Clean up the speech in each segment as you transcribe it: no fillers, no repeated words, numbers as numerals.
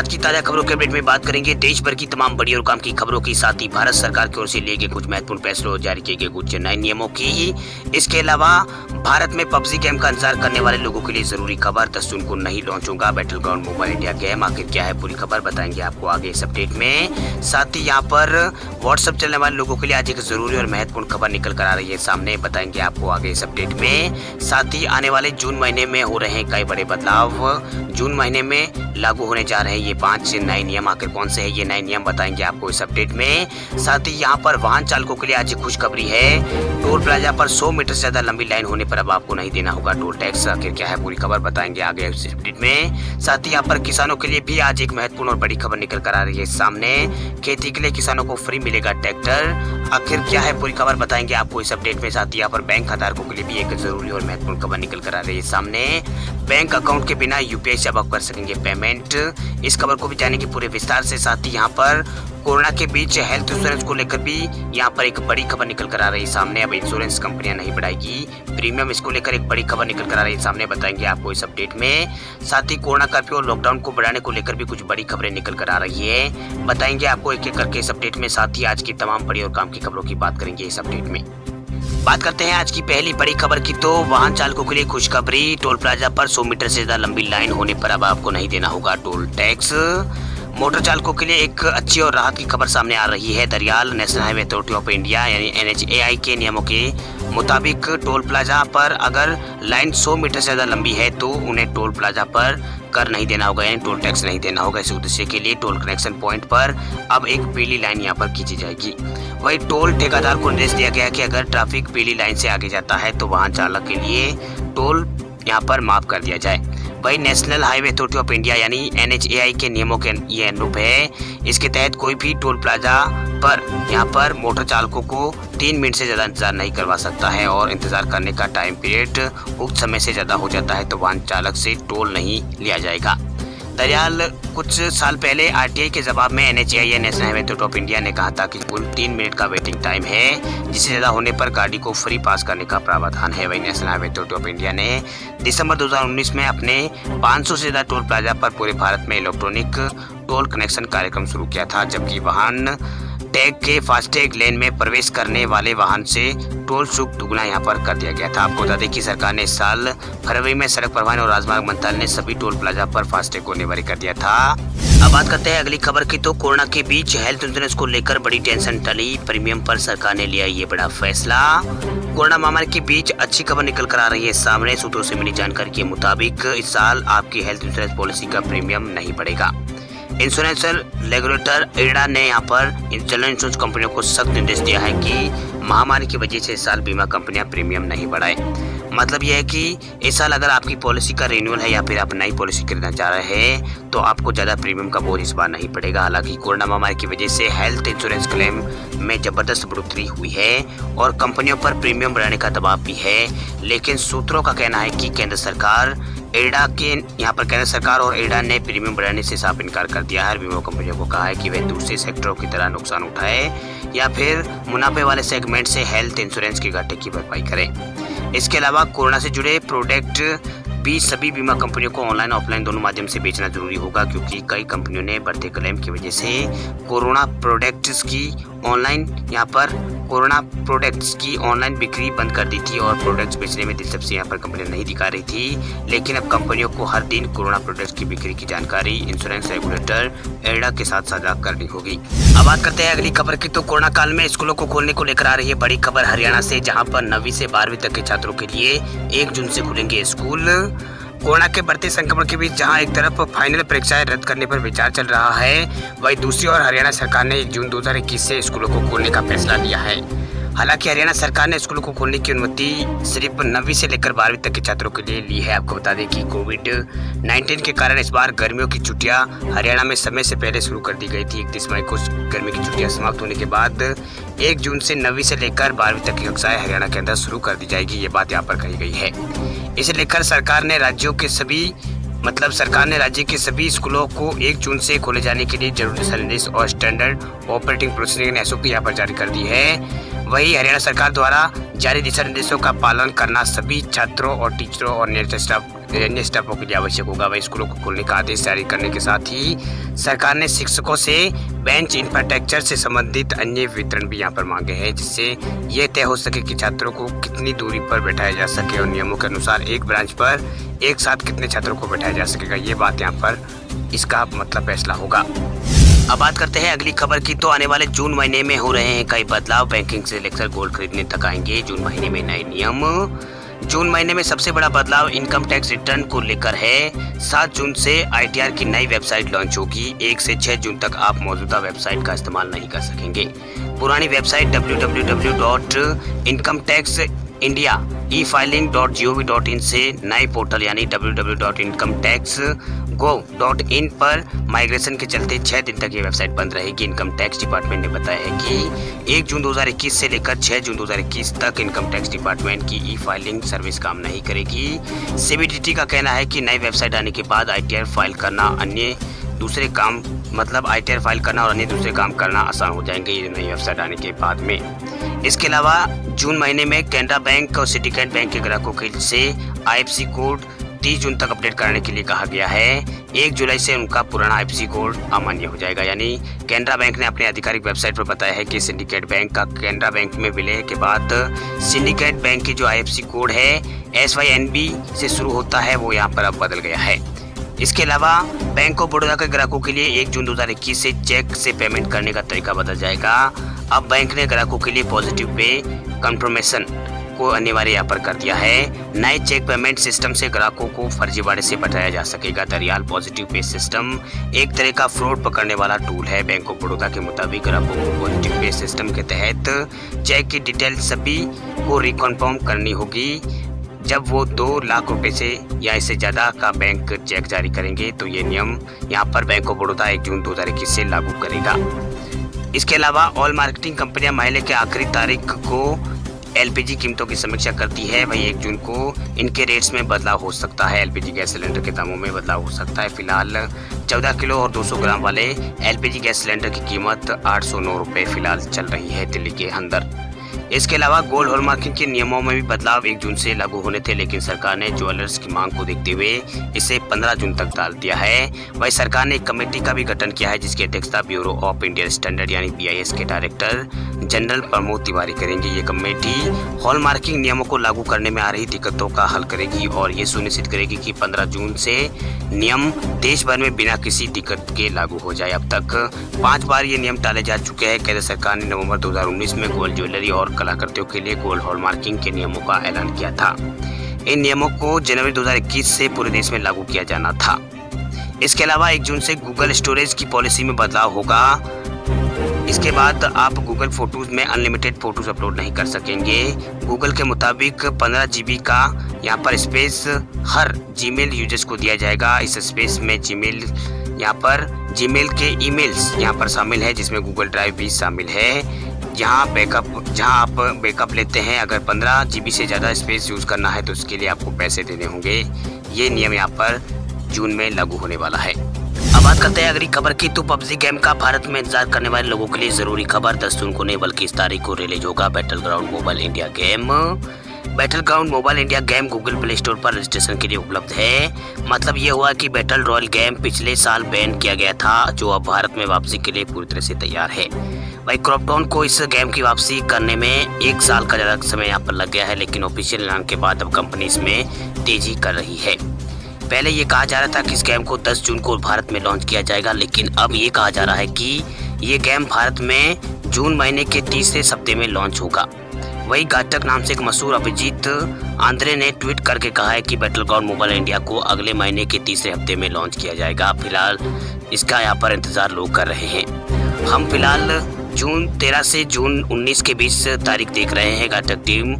आज की ताजा खबरों के अपडेट में बात करेंगे देश भर की तमाम बड़ी और काम की खबरों के साथ ही भारत सरकार की ओर से लिए गए कुछ महत्वपूर्ण फैसलों और जारी किए गए कुछ नए नियमों की। इसके अलावा भारत में पबजी गेम का इंतजार करने वाले लोगों के लिए जरूरी खबर, 10 जून को नहीं लॉन्च होगा battle ground mobile India game. आखिर क्या है पूरी खबर बताएंगे आपको आगे इस अपडेट में। साथ ही यहाँ पर व्हाट्सएप चलने वाले लोगों के लिए आज एक जरूरी और महत्वपूर्ण खबर निकल कर आ रही है सामने, बताएंगे आपको आगे इस अपडेट में। साथ ही आने वाले जून महीने में हो रहे हैं कई बड़े बदलाव। जून महीने में लागू होने जा रहे हैं ये 5 नए नियम। आखिर कौन से हैं ये नए नियम बताएंगे आपको इस अपडेट में। साथ ही यहाँ पर वाहन चालकों के लिए आज खुशखबरी है, टोल प्लाजा पर 100 मीटर से ज्यादा लंबी लाइन होने पर अब आपको नहीं देना होगा टोल टैक्स। आखिर क्या है पूरी खबर बताएंगे आगे इस अपडेट में। साथ ही यहाँ पर किसानों के लिए भी आज एक महत्वपूर्ण और बड़ी खबर निकल कर आ रही है सामने, खेती के लिए किसानों को फ्री मिलेगा ट्रैक्टर। आखिर क्या है पूरी खबर बताएंगे आपको इस अपडेट में। साथ ही यहाँ पर बैंक खाताधारकों के लिए भी एक जरूरी और महत्वपूर्ण खबर निकल कर आ रही है सामने, बैंक अकाउंट के बिना यूपीआई से अब आप कर सकेंगे पेमेंट। इस खबर को भी जानेंगे पूरे विस्तार से। साथ ही यहाँ पर कोरोना के बीच हेल्थ इंश्योरेंस को लेकर भी यहाँ पर एक बड़ी खबर निकल कर आ रही है सामने, अब इंश्योरेंस कंपनियां नहीं बढ़ाएगी प्रीमियम। इसको लेकर एक बड़ी खबर निकल कर आ रही है सामने, बताएंगे आपको इस अपडेट में। साथ ही कोरोना कर्फ्यू और लॉकडाउन को बढ़ाने को लेकर भी कुछ बड़ी खबरें निकल कर आ रही है, बताएंगे आपको एक एक करके इस अपडेट में। साथ ही आज की तमाम बड़ी और काम की खबरों की बात करेंगे इस अपडेट में। बात करते हैं आज की पहली बड़ी खबर की, तो वाहन चालकों के लिए खुशखबरी, टोल प्लाजा पर 100 मीटर से ज्यादा लंबी लाइन होने पर अब आपको नहीं देना होगा टोल टैक्स। मोटर चालकों के लिए एक अच्छी और राहत की खबर सामने आ रही है। दरियाल national highway authority of India यानी NHAI के नियमों के मुताबिक टोल प्लाजा पर अगर लाइन 100 मीटर से ज्यादा लंबी है तो उन्हें टोल प्लाजा पर कर नहीं देना होगा, यानी टोल टैक्स नहीं देना होगा। इस उद्देश्य के लिए टोल कनेक्शन पॉइंट पर अब एक पीली लाइन यहाँ पर खींची जाएगी। वही टोल ठेकेदार को निर्देश दिया गया है कि अगर ट्रैफिक पीली लाइन से आगे जाता है तो वाहन चालक के लिए टोल यहाँ पर माफ कर दिया जाए। वही national highway authority of India यानी NHAI के नियमों के ये अनुरूप है। इसके तहत कोई भी टोल प्लाजा पर यहाँ पर मोटर चालकों को 3 मिनट से ज़्यादा इंतजार नहीं करवा सकता है, और इंतजार करने का टाइम पीरियड उक्त समय से ज़्यादा हो जाता है तो वाहन चालक से टोल नहीं लिया जाएगा। दरअसल कुछ साल पहले RTI के जवाब में NHAI national highway authority of India ने कहा था कि कुल 3 मिनट का वेटिंग टाइम है, जिससे ज़्यादा होने पर गाड़ी को फ्री पास करने का प्रावधान है। वही national highway authority of India ने दिसंबर 2019 में अपने 500 से ज़्यादा टोल प्लाजा पर पूरे भारत में इलेक्ट्रॉनिक टोल कनेक्शन कार्यक्रम शुरू किया था, जबकि वाहन टैग के फास्टैग लेन में प्रवेश करने वाले वाहन से टोल शुल्क दुगना यहाँ पर कर दिया गया था। आपको बता दें कि सरकार ने इस साल फरवरी में सड़क परिवहन और राजमार्ग मंत्रालय ने सभी टोल प्लाजा पर फास्टैग को अनिवार्य कर दिया था। अब बात करते हैं अगली खबर की, तो कोरोना के बीच हेल्थ इंश्योरेंस को लेकर बड़ी टेंशन टली, प्रीमियम पर सरकार ने लिया ये बड़ा फैसला। कोरोना महामारी के बीच अच्छी खबर निकल कर आ रही है सामने। सूत्रों से मिली जानकारी के मुताबिक इस साल आपकी हेल्थ इंश्योरेंस पॉलिसी का प्रीमियम नहीं बढ़ेगा। इंश्योरेंस रेगुलेटर IRDA ने यहाँ पर जनरल इंश्योरेंस कंपनियों को सख्त निर्देश दिया है कि महामारी की वजह से इस साल बीमा कंपनियां प्रीमियम नहीं बढ़ाएं। मतलब यह है कि इस साल अगर आपकी पॉलिसी का रिन्यूअल है या फिर आप नई पॉलिसी खरीदना चाह रहे हैं तो आपको ज़्यादा प्रीमियम का बोझ इस बार नहीं पड़ेगा। हालांकि कोरोना महामारी की वजह से हेल्थ इंश्योरेंस क्लेम में ज़बरदस्त बढ़ोतरी हुई है और कंपनियों पर प्रीमियम बढ़ाने का दबाव भी है, लेकिन सूत्रों का कहना है कि केंद्र सरकार और IRDA ने प्रीमियम बढ़ाने से साफ इनकार कर दिया है। बीमा कंपनियों को कहा है कि वे दूसरे सेक्टरों की तरह नुकसान उठाए या फिर मुनाफे वाले सेगमेंट से हेल्थ इंश्योरेंस के घाटे की भरपाई करें। इसके अलावा कोरोना से जुड़े प्रोडक्ट भी सभी बीमा कंपनियों को ऑनलाइन ऑफलाइन दोनों माध्यम से बेचना जरूरी होगा, क्योंकि कई कंपनियों ने बढ़ते क्लेम की वजह से कोरोना प्रोडक्ट्स की ऑनलाइन बिक्री बंद कर दी थी और प्रोडक्ट्स बेचने में दिलचस्पी यहाँ पर कंपनियां नहीं दिखा रही थी। लेकिन अब कंपनियों को हर दिन कोरोना प्रोडक्ट्स की बिक्री की जानकारी इंश्योरेंस रेगुलेटर IRDA के साथ साझा करनी होगी। अब बात करते हैं अगली खबर की, तो कोरोना काल में स्कूलों को खोलने को लेकर आ रही है बड़ी खबर हरियाणा से, जहाँ पर 9वीं से 12वीं तक के छात्रों के लिए 1 जून से खुलेंगे स्कूल। कोरोना के बढ़ते संक्रमण के बीच जहां एक तरफ फाइनल परीक्षाएं रद्द करने पर विचार चल रहा है, वहीं दूसरी ओर हरियाणा सरकार ने 1 जून 2021 से स्कूलों को खोलने का फैसला लिया है। हालांकि हरियाणा सरकार ने स्कूलों को खोलने की अनुमति सिर्फ 9वीं से लेकर 12वीं तक के छात्रों के लिए ली है। आपको बता दें कि कोविड-19 के कारण इस बार गर्मियों की छुट्टियां हरियाणा में समय से पहले शुरू कर दी गई थी। 31 मई को गर्मी की छुट्टियां समाप्त होने के बाद 1 जून से 9वीं से लेकर 12वीं तक की कक्षाएं हरियाणा के अंदर शुरू कर दी जाएगी, ये बात यहाँ पर कही गई है। इसे लेकर सरकार ने राज्य के सभी स्कूलों को 1 जून से खोले जाने के लिए जरूरी दिशा निर्देश और स्टैंडर्ड ऑपरेटिंग प्रोसीजर SOP यहाँ पर जारी कर दी है। वहीं हरियाणा सरकार द्वारा जारी दिशा निर्देशों का पालन करना सभी छात्रों और टीचरों और निरंतर स्टाफ अन्य स्टाफों के लिए आवश्यक होगा। वही स्कूलों को खोलने का आदेश जारी करने के साथ ही सरकार ने शिक्षकों से बेंच इंफ्रास्ट्रक्चर से संबंधित अन्य वितरण भी यहाँ पर मांगे हैं, जिससे ये तय हो सके कि छात्रों को कितनी दूरी पर बैठाया जा सके और नियमों के अनुसार एक ब्रांच पर एक साथ कितने छात्रों को बैठाया जा सकेगा। ये बात यहाँ पर इसका मतलब फैसला होगा। अब बात करते हैं अगली खबर की। तो आने वाले जून महीने में हो रहे हैं कई बदलाव। बैंकिंग से लेकर गोल्ड खरीदने तक आएंगे जून महीने में नए नियम। जून महीने में सबसे बड़ा बदलाव इनकम टैक्स रिटर्न को लेकर है। 7 जून से ITR की नई वेबसाइट लॉन्च होगी। 1 से 6 जून तक आप मौजूदा वेबसाइट का इस्तेमाल नहीं कर सकेंगे। पुरानी वेबसाइट www.incometaxindia.efiling.gov.in से नए पोर्टल यानी www.incometax.gov.in पर माइग्रेशन के चलते 6 दिन तक ये वेबसाइट बंद रहेगी। इनकम टैक्स डिपार्टमेंट ने बताया है कि 1 जून 2021 से लेकर 6 जून 2021 तक इनकम टैक्स डिपार्टमेंट की ई-फाइलिंग सर्विस काम नहीं करेगी। CBDT का कहना है कि नई वेबसाइट आने के बाद ITR फाइल करना और अन्य दूसरे काम करना आसान हो जाएंगे ये नई वेबसाइट आने के बाद में। इसके अलावा जून महीने में कैनरा बैंक और सिंडिकेट बैंक के ग्राहकों के से IFSC कोड 30 जून तक अपडेट करने के लिए कहा गया है। 1 जुलाई से उनका पुराना IFSC कोड अमान्य हो जाएगा। यानी कैनरा बैंक ने अपने आधिकारिक वेबसाइट पर बताया है कि सिंडिकेट बैंक का कैनरा बैंक में विलय के बाद सिंडिकेट बैंक की जो IFSC कोड है SYNB से शुरू होता है वो यहाँ पर अब बदल गया है। इसके अलावा बैंक ऑफ बड़ौदा के ग्राहकों के लिए 1 जून 2021 से चेक से पेमेंट करने का तरीका बदल जाएगा। अब बैंक ने ग्राहकों के लिए पॉजिटिव पे कंफर्मेशन को अनिवार्य यहाँ पर कर दिया है। नए चेक पेमेंट सिस्टम से ग्राहकों को फर्जीवाड़े से बचाया जा सकेगा। दरियाल पॉजिटिव पे सिस्टम एक तरह का फ्रॉड पकड़ने वाला टूल है। बैंक ऑफ बड़ौदा के मुताबिक ग्राहकों को पॉजिटिव पे सिस्टम के तहत चेक की डिटेल सभी को रिकन्फर्म करनी होगी। जब वो 2 लाख रुपए से या इससे ज़्यादा का बैंक चेक जारी करेंगे तो ये नियम यहाँ पर बैंक ऑफ बड़ौदा 1 जून 2021 से लागू करेगा। इसके अलावा ऑल मार्केटिंग कंपनियां महीने के आखिरी तारीख को LPG कीमतों की समीक्षा करती है। वही 1 जून को इनके रेट्स में बदलाव हो सकता है। LPG गैस सिलेंडर के दामों में बदलाव हो सकता है। फिलहाल 14 किलो और 200 ग्राम वाले LPG गैस सिलेंडर की कीमत 809 रुपये फिलहाल चल रही है दिल्ली के अंदर। इसके अलावा गोल्ड हॉलमार्किंग के नियमों में भी बदलाव 1 जून से लागू होने थे, लेकिन सरकार ने ज्वेलर्स की मांग को देखते हुए इसे 15 जून तक टाल दिया है। वही सरकार ने एक कमेटी का भी गठन किया है जिसकी अध्यक्षता ब्यूरो ऑफ इंडियन स्टैंडर्ड यानी BIS के डायरेक्टर जनरल प्रमोद तिवारी करेंगे। ये कमेटी हॉलमार्किंग नियमों को लागू करने में आ रही दिक्कतों का हल करेगी और ये सुनिश्चित करेगी कि 15 जून से नियम देश भर में बिना किसी दिक्कत के लागू हो जाए। अब तक 5 बार ये नियम टाले जा चुके हैं। केंद्र सरकार ने नवंबर 2019 में गोल्ड ज्वेलरी और कलाकृतियों के लिए गोल्ड हॉलमार्किंग के नियमों का ऐलान किया था। इन नियमों को जनवरी 2021 से पूरे देश में लागू किया जाना था। इसके अलावा 1 जून से गूगल स्टोरेज की पॉलिसी में बदलाव होगा। इसके बाद आप गूगल फोटोज में अनलिमिटेड फोटोज अपलोड नहीं कर सकेंगे। गूगल के मुताबिक 15 GB का यहाँ पर स्पेस हर जीमेल यूजर्स को दिया जाएगा। इस स्पेस में जीमेल के ईमेल्स यहाँ पर शामिल है, जिसमें गूगल ड्राइव भी शामिल है, जहाँ आप बैकअप लेते हैं। अगर 15 GB से ज़्यादा स्पेस यूज़ करना है तो उसके लिए आपको पैसे देने होंगे। ये नियम यहाँ पर जून में लागू होने वाला है। अब बात करते हैं अगली खबर की। तो PUBG गेम का भारत में इंतजार करने वाले लोगों के लिए जरूरी खबर। 10 जून को नहीं बल्कि इस तारीख को रिलीज होगा Battleground mobile India game. Battleground mobile India game Google play store पर रजिस्ट्रेशन के लिए उपलब्ध है। मतलब ये हुआ कि बैटल रॉयल गेम पिछले साल बैन किया गया था, जो अब भारत में वापसी के लिए पूरी तरह से तैयार है। वही क्रॉपटाउन को इस गेम की वापसी करने में 1 साल का ज़्यादा समय यहाँ पर लग गया है, लेकिन ऑफिशियल ऐलान के बाद अब कंपनी इसमें तेजी कर रही है। पहले ये कहा जा रहा था कि इस गेम को 10 जून को भारत में लॉन्च किया जाएगा, लेकिन अब ये कहा जा रहा है कि ये गेम भारत में जून महीने के तीसरे सप्ताह में लॉन्च होगा। वही घातक नाम से एक मशहूर अभिजीत आंद्रे ने ट्वीट करके कहा है कि बैटलग्राउंड मोबाइल इंडिया को अगले महीने के तीसरे हफ्ते में लॉन्च किया जाएगा। फिलहाल इसका यहाँ पर इंतजार लोग कर रहे हैं। हम फिलहाल जून 13 से जून 19 के बीच तारीख देख रहे हैं। घातक टीम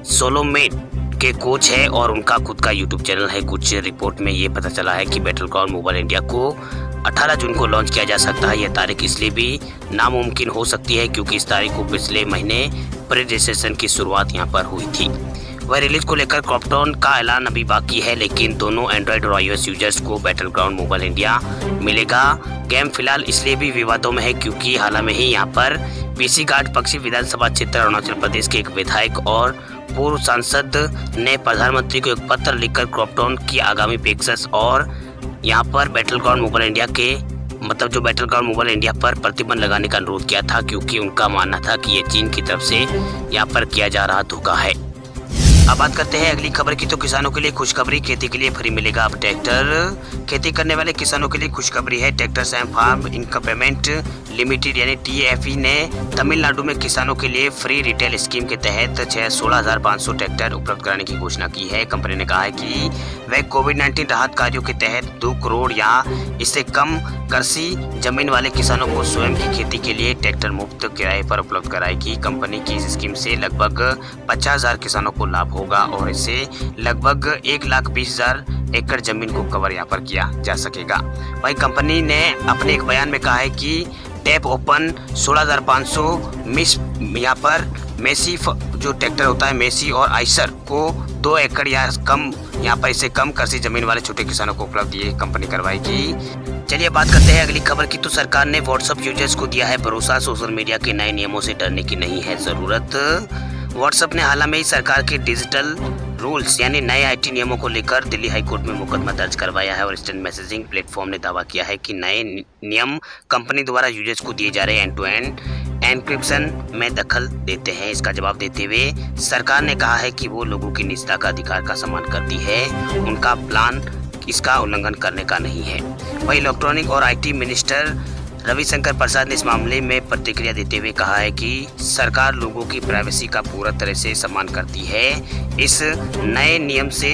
सोलोमेट के कोच है और उनका खुद का यूट्यूब चैनल है। कुछ रिपोर्ट में ये पता चला है कि बैटलग्राउंड मोबाइल इंडिया को 18 जून को लॉन्च किया जा सकता है। यह तारीख इसलिए भी नामुमकिन हो सकती है क्योंकि इस तारीख को पिछले महीने प्री रजिस्ट्रेशन की शुरुआत यहाँ पर हुई थी। वह रिलीज को लेकर क्रॉपटाउन का ऐलान अभी बाकी है, लेकिन दोनों एंड्रॉयड और iOS यूजर्स को बैटलग्राउंड मोबाइल इंडिया मिलेगा। गेम फिलहाल इसलिए भी विवादों में है क्योंकि हाल में ही यहाँ पर PC घाट पश्चिम विधानसभा क्षेत्र अरुणाचल प्रदेश के एक विधायक और पूर्व सांसद ने प्रधानमंत्री को एक पत्र लिखकर क्रॉकडाउन की आगामी पेशकश और यहाँ पर बैटलग्राउंड मोबाइल इंडिया के जो बैटलग्राउंड मोबाइल इंडिया पर प्रतिबंध लगाने का अनुरोध किया था, क्योंकि उनका मानना था कि ये चीन की तरफ से यहाँ पर किया जा रहा धोखा है। अब बात करते हैं अगली खबर की। तो किसानों के लिए खुशखबरी, खेती के लिए फ्री मिलेगा अब ट्रैक्टर। खेती करने वाले किसानों के लिए खुशखबरी है। Tractors and farm income payment limited यानी TFE ने तमिलनाडु में किसानों के लिए फ्री रिटेल स्कीम के तहत 16,500 ट्रैक्टर उपलब्ध कराने की घोषणा की है। कंपनी ने कहा है कि वह कोविड-19 राहत कार्यों के तहत 2 करोड़ या इससे कम कृषि जमीन वाले किसानों को स्वयं की खेती के लिए ट्रैक्टर मुफ्त किराए पर उपलब्ध कराएगी। कंपनी की इस स्कीम से लगभग 50,000 किसानों को लाभ होगा और इससे लगभग 1,20,000 एकड़ जमीन को कवर यहाँ पर किया जा सकेगा। वही कंपनी ने अपने एक बयान में कहा है कि टैप ओपन 16,500 मिस यहाँ पर मेसी जो ट्रैक्टर होता है मेसी और आइसर को 2 एकड़ या कम यहाँ पर इससे कम कृषि जमीन वाले छोटे किसानों को उपलब्ध ये कंपनी करवाएगी। चलिए बात करते हैं अगली खबर की। तो सरकार ने व्हाट्सएप यूजर्स को दिया है भरोसा, सोशल मीडिया के नए नियमों से डरने की नहीं है जरूरत। व्हाट्सएप ने हाल में ही सरकार के डिजिटल रूल्स यानी नए IT नियमों को लेकर दिल्ली हाईकोर्ट में मुकदमा दर्ज करवाया है और इंस्टेंट मैसेजिंग प्लेटफॉर्म ने दावा किया है कि नए नियम कंपनी द्वारा यूजर्स को दिए जा रहे एंड टू एंड एन्क्रिप्शन में दखल देते हैं। इसका जवाब देते हुए सरकार ने कहा है कि वो लोगों की निजता का अधिकार का सम्मान करती है, उनका प्लान इसका उल्लंघन करने का नहीं है। वही इलेक्ट्रॉनिक और IT मिनिस्टर रविशंकर प्रसाद ने इस मामले में प्रतिक्रिया देते हुए कहा है कि सरकार लोगों की प्राइवेसी का पूरा तरह से सम्मान करती है। इस नए नियम से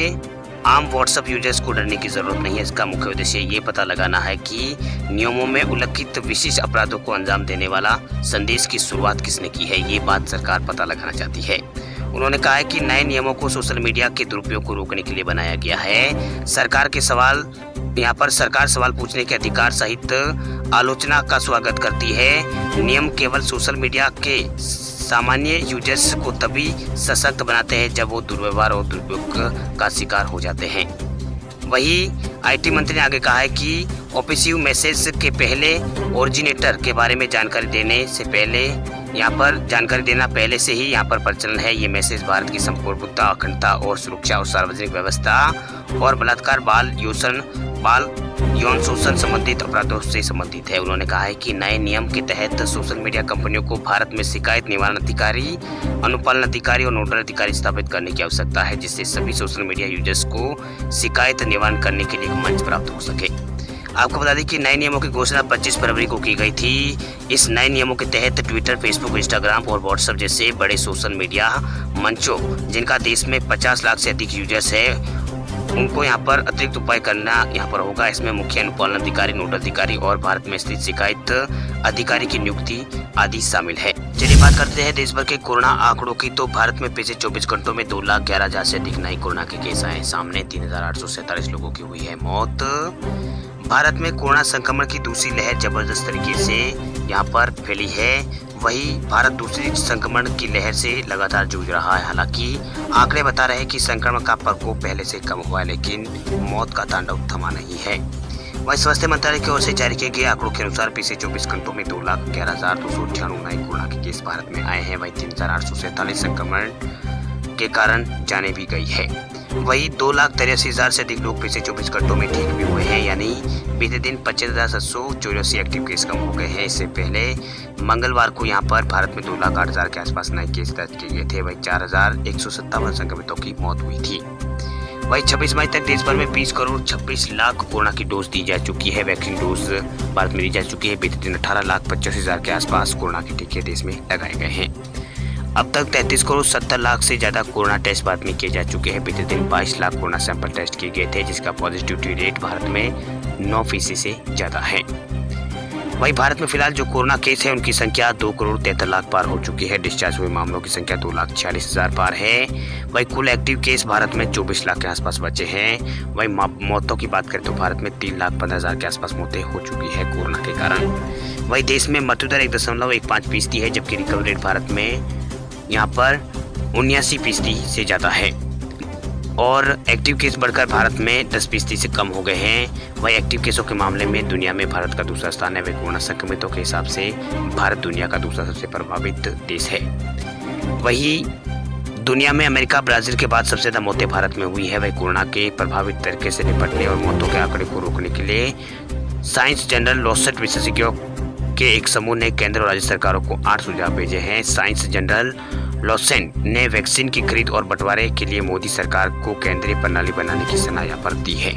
आम व्हाट्सएप यूजर्स को डरने की जरूरत नहीं है। इसका मुख्य उद्देश्य ये पता लगाना है कि नियमों में उल्लिखित विशिष्ट अपराधों को अंजाम देने वाला संदेश की शुरुआत किसने की है, ये बात सरकार पता लगाना चाहती है। उन्होंने कहा है कि नए नियमों को सोशल मीडिया के दुरुपयोग को रोकने के लिए बनाया गया है। सरकार सवाल पूछने के अधिकार सहित आलोचना का स्वागत करती है। नियम केवल सोशल मीडिया के सामान्य यूजर्स को तभी सशक्त बनाते हैं जब वो दुर्व्यवहार और दुरुपयोग का शिकार हो जाते हैं। वही IT मंत्री ने आगे कहा है कि ऑफिसिव मैसेज के पहले ओरिजिनेटर के बारे में जानकारी देना पहले से ही यहाँ पर प्रचलन है। ये मैसेज भारत की संप्रभुता, अखंडता और सुरक्षा और सार्वजनिक व्यवस्था और बलात्कार, बाल यौन शोषण संबंधित अपराधों से संबंधित है। उन्होंने कहा है कि नए नियम के तहत सोशल मीडिया कंपनियों को भारत में शिकायत निवारण अधिकारी, अनुपालन अधिकारी और नोडल अधिकारी स्थापित करने की आवश्यकता है, जिससे सभी सोशल मीडिया यूजर्स को शिकायत निवारण करने के लिए एक मंच प्राप्त हो सके। आपको बता दें कि नए नियमों की घोषणा 25 फरवरी को की गई थी। इस नए नियमों के तहत ट्विटर, फेसबुक, इंस्टाग्राम और व्हाट्सएप जैसे बड़े सोशल मीडिया मंचों जिनका देश में 50 लाख से अधिक यूजर्स है, उनको यहाँ पर अतिरिक्त उपाय करना यहाँ पर होगा। इसमें मुख्य अनुपालन अधिकारी, नोडल अधिकारी और भारत में स्थित शिकायत अधिकारी की नियुक्ति आदि शामिल है। चलिए बात करते हैं देश भर के कोरोना आंकड़ों की। तो भारत में पिछले 24 घंटों में 2,11,000 से अधिक नए कोरोना के केस आए सामने। 3,847 लोगों की हुई है मौत। भारत में कोरोना संक्रमण की दूसरी लहर जबरदस्त तरीके से यहाँ पर फैली है। वही भारत दूसरी संक्रमण की लहर से लगातार जूझ रहा है। हालांकि आंकड़े बता रहे हैं कि संक्रमण का प्रकोप पहले से कम हुआ है, लेकिन मौत का तांडव थमा नहीं है। वही स्वास्थ्य मंत्रालय की ओर से जारी किए गए आंकड़ों के अनुसार पिछले 24 घंटों में 2,11,298 नए कोरोना के केस भारत में आए हैं। वही 3,847 संक्रमण के कारण जाने भी गई है। वही 2,83,000 से अधिक लोग पिछले 24 घंटों में ठीक भी हुए हैं, यानी बीते दिन 25,784 एक्टिव केस कम हो गए हैं। इससे पहले मंगलवार को यहाँ पर भारत में 2,08,000 के आसपास नए केस दर्ज किए गए थे। वही 4,157 संक्रमितों की मौत हुई थी। वही 26 मई तक देश भर में 20 करोड़ 26 लाख कोरोना की डोज दी जा चुकी है। वैक्सीन डोज भारत में दी जा चुकी है। बीते दिन 18,85,000 के आसपास कोरोना के टीके देश में लगाए गए हैं। अब तक 33 करोड़ 70 लाख से ज़्यादा कोरोना टेस्ट भारत में किए जा चुके हैं। बीते दिन 22 लाख कोरोना सैंपल टेस्ट किए गए थे, जिसका पॉजिटिविटी रेट भारत में 9% से ज़्यादा है। वहीं भारत में फिलहाल जो कोरोना केस है उनकी संख्या 2 करोड़ 73 लाख पार हो चुकी है। डिस्चार्ज हुए मामलों की संख्या 2,46,000 पार है। वहीं कुल एक्टिव केस भारत में 24 लाख के आसपास बचे हैं। वहीं मौतों की बात करें तो भारत में 3,15,000 के आसपास मौतें हो चुकी है कोरोना के कारण। वहीं देश में मृत्यु दर 1.15% है, जबकि रिकवरी रेट भारत में यहाँ पर 79% से ज़्यादा है और एक्टिव केस बढ़कर भारत में 10% से कम हो गए हैं। वही एक्टिव केसों के मामले में दुनिया में भारत का दूसरा स्थान है। वह कोरोना संक्रमितों के हिसाब से भारत दुनिया का दूसरा सबसे प्रभावित देश है। वही दुनिया में अमेरिका ब्राजील के बाद सबसे ज्यादा मौतें भारत में हुई है। वही कोरोना के प्रभावित तरीके से निपटने और मौतों के आंकड़े को रोकने के लिए साइंस जनरल लॉन्सेट विशेषज्ञों के एक समूह ने केंद्र और राज्य सरकारों को 8 सुझाव भेजे हैं। साइंस जनरल लॉन्सेट ने वैक्सीन की खरीद और बंटवारे के लिए मोदी सरकार को केंद्रीय प्रणाली बनाने की सलाह पर दी है।